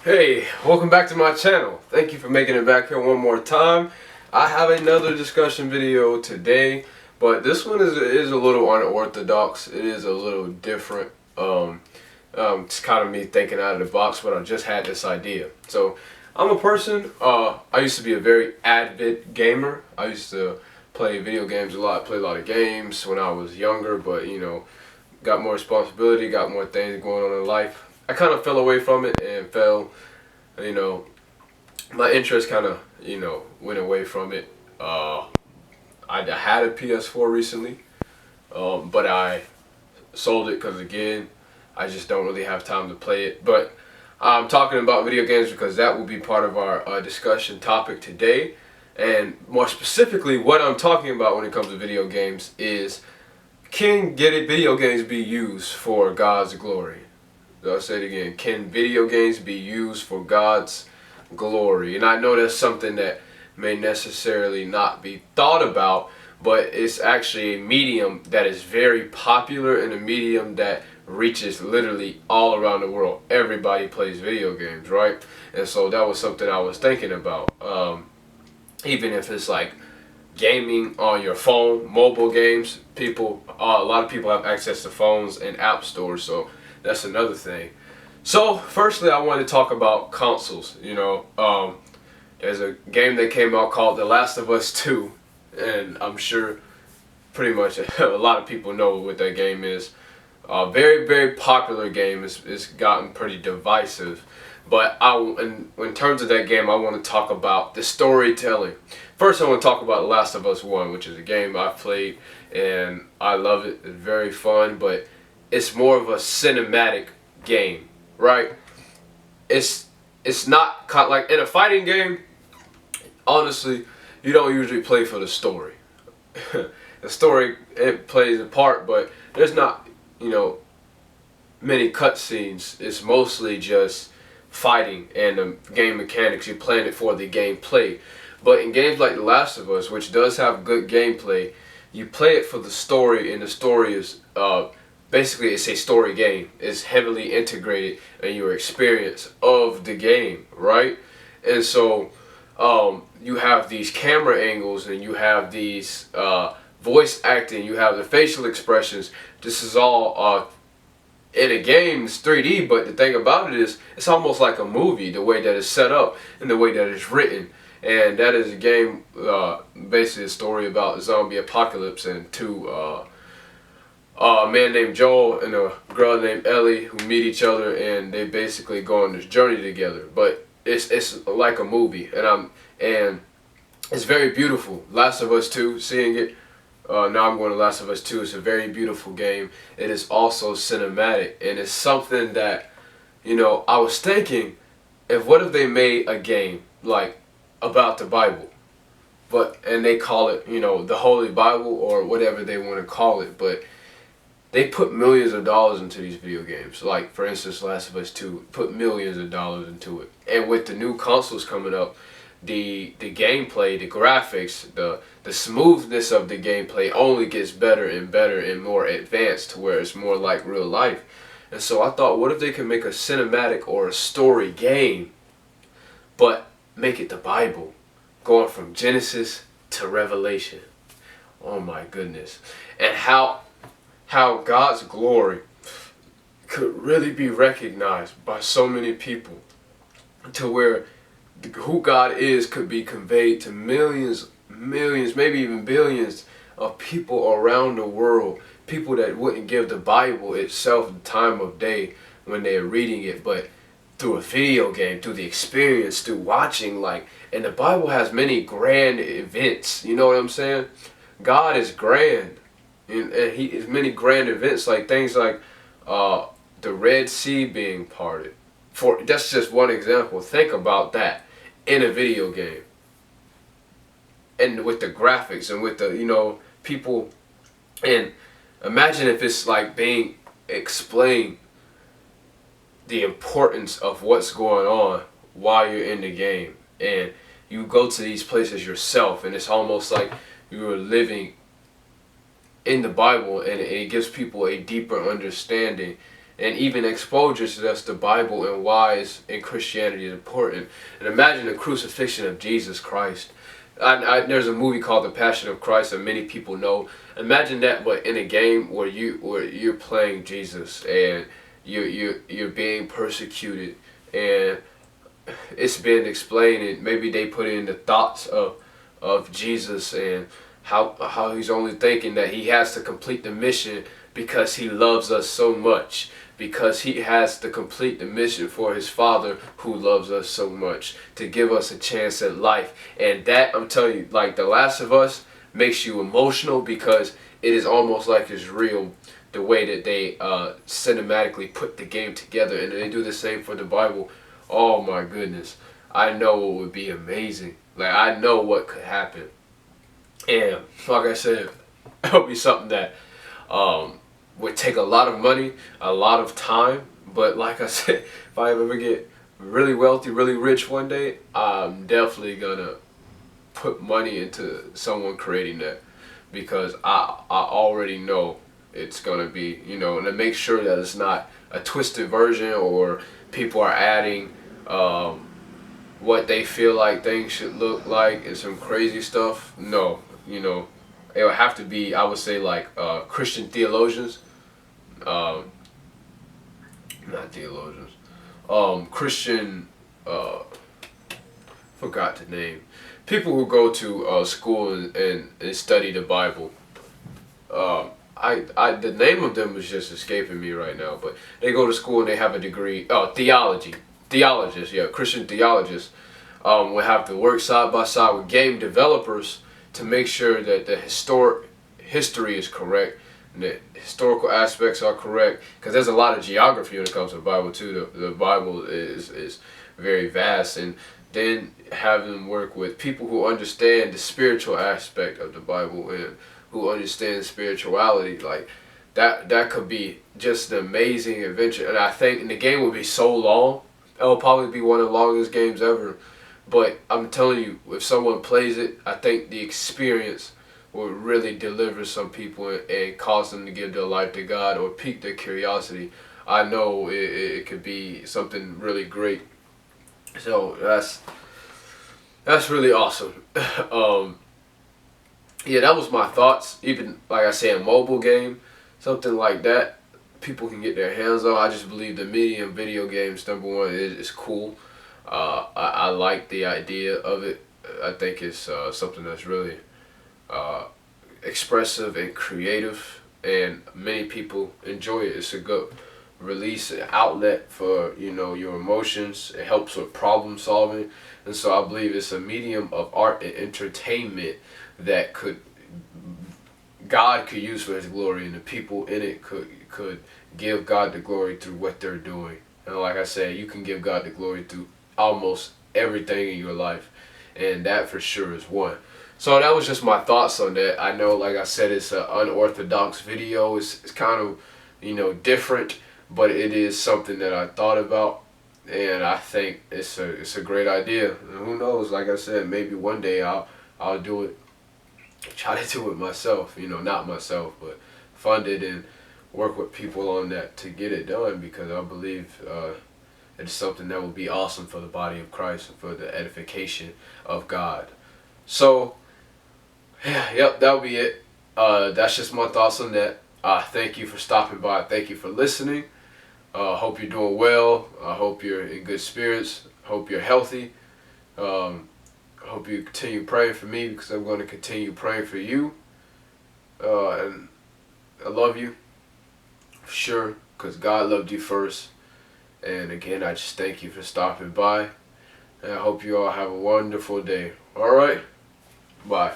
Hey, welcome back to my channel. Thank you for making it back here one more time. I have another discussion video today, but this one is a little unorthodox. It is a little different. It's kind of me thinking out of the box, but I just had this idea. So, I'm a person, I used to be a very avid gamer. I used to play video games a lot, play a lot of games when I was younger, but got more responsibility, got more things going on in life. I kind of fell away from it and my interest kind of, went away from it. I had a PS4 recently, but I sold it because, again, I just don't really have time to play it. But I'm talking about video games because that will be part of our discussion topic today. And more specifically, what I'm talking about when it comes to video games is, can video games be used for God's glory? I'll say it again. Can video games be used for God's glory? And I know that's something that may necessarily not be thought about, but it's actually a medium that is very popular and a medium that reaches literally all around the world. Everybody plays video games, right? And so that was something I was thinking about. Even if it's like gaming on your phone, mobile games, a lot of people have access to phones and app stores, so that's another thing. So, firstly, I want to talk about consoles. There's a game that came out called The Last of Us 2, and I'm sure pretty much a lot of people know what that game is. Very, very popular game. It's gotten pretty divisive. But in terms of that game, I want to talk about the storytelling. First, I want to talk about The Last of Us 1, which is a game I've played, and I love it. It's very fun, but it's more of a cinematic game, right? It's not like in a fighting game. Honestly, you don't usually play for the story. The story, it plays a part, but there's not many cutscenes. It's mostly just fighting and the game mechanics. You're playing it for the gameplay. But in games like The Last of Us, which does have good gameplay, you play it for the story, and the story is basically, it's a story game. It's heavily integrated in your experience of the game, right? And so you have these camera angles, and you have these voice acting, you have the facial expressions. This is all in a game. It's 3D, but the thing about it is, it's almost like a movie, the way that it's set up and the way that it's written. And that is a game, basically a story about zombie apocalypse and a man named Joel and a girl named Ellie who meet each other, and they basically go on this journey together. But it's like a movie, and it's very beautiful. Last of Us 2, seeing it, now I'm going to Last of Us 2. It's a very beautiful game. It is also cinematic, and it's something that, I was thinking, what if they made a game like about the Bible, and they call it, the Holy Bible or whatever they want to call it, but they put millions of dollars into these video games. Like, for instance, Last of Us 2 put millions of dollars into it. And with the new consoles coming up, the gameplay, the graphics, the smoothness of the gameplay only gets better and better and more advanced, to where it's more like real life. And so I thought, what if they could make a cinematic or a story game, but make it the Bible, going from Genesis to Revelation? Oh my goodness. And how God's glory could really be recognized by so many people, to where who God is could be conveyed to millions, maybe even billions of people around the world. People that wouldn't give the Bible itself the time of day when they're reading it, but through a video game, through the experience, through watching, and the Bible has many grand events, you know what I'm saying? God is grand. And he has many grand events, like things like the Red Sea being parted. That's just one example. Think about that in a video game, and with the graphics and with the people. And imagine if it's like being explained, the importance of what's going on while you're in the game, and you go to these places yourself, and it's almost like you're living in the Bible, and it gives people a deeper understanding and even exposes us the Bible and why it's in Christianity is important. And imagine the crucifixion of Jesus Christ. There's a movie called The Passion of Christ that many people know. Imagine that, but in a game where you're playing Jesus and you're being persecuted, and it's been explained, and maybe they put in the thoughts of Jesus and how he's only thinking that he has to complete the mission because he loves us so much, because he has to complete the mission for his Father who loves us so much, to give us a chance at life. And that, I'm telling you, like The Last of Us makes you emotional because it is almost like it's real, the way that they cinematically put the game together. And they do the same for the Bible. Oh my goodness, I know it would be amazing. Like, I know what could happen. And like I said, it'll be something that would take a lot of money, a lot of time. But like I said, if I ever get really wealthy, really rich one day, I'm definitely gonna put money into someone creating that, because I already know it's gonna be, you know, and to make sure that it's not a twisted version or people are adding what they feel like things should look like and some crazy stuff. No, you know, it would have to be, I would say, like Christian theologians, not theologians, Christian, forgot the name, people who go to school and study the Bible. The name of them is just escaping me right now, but they go to school and they have a degree, theology. Theologists, yeah, Christian theologists will have to work side by side with game developers to make sure that the history is correct and the historical aspects are correct, because there's a lot of geography when it comes to the Bible too. The Bible is very vast, and then have them work with people who understand the spiritual aspect of the Bible and who understand spirituality. Like that could be just an amazing adventure. And I think the game will be so long, it'll probably be one of the longest games ever. But I'm telling you, if someone plays it, I think the experience will really deliver some people and cause them to give their life to God or pique their curiosity. I know it could be something really great. So that's really awesome. Yeah, that was my thoughts. Even, like I say, a mobile game, something like that, people can get their hands on. I just believe the medium video games, number one, is cool. I like the idea of it. I think it's something that's really expressive and creative, and many people enjoy it. It's a good release, an outlet for, you know, your emotions. It helps with problem solving, and so I believe it's a medium of art and entertainment that God could use for His glory, and the people in it could give God the glory through what they're doing. And like I said, you can give God the glory through almost everything in your life, and that for sure is one. So that was just my thoughts on that. I know, like I said, it's an unorthodox video. It's kind of, you know, different, but it is something that I thought about, and I think it's a great idea. And who knows? Like I said, maybe one day I'll do it. Try to do it myself, you know, not myself, but fund it and work with people on that to get it done, because I believe it's something that will be awesome for the body of Christ and for the edification of God. So, yeah, yep, that'll be it. That's just my thoughts on that. Thank you for stopping by. Thank you for listening. Hope you're doing well. I hope you're in good spirits. Hope you're healthy. I hope you continue praying for me, because I'm going to continue praying for you. And I love you, for sure, because God loved you first. And again, I just thank you for stopping by. And I hope you all have a wonderful day. Alright? Bye.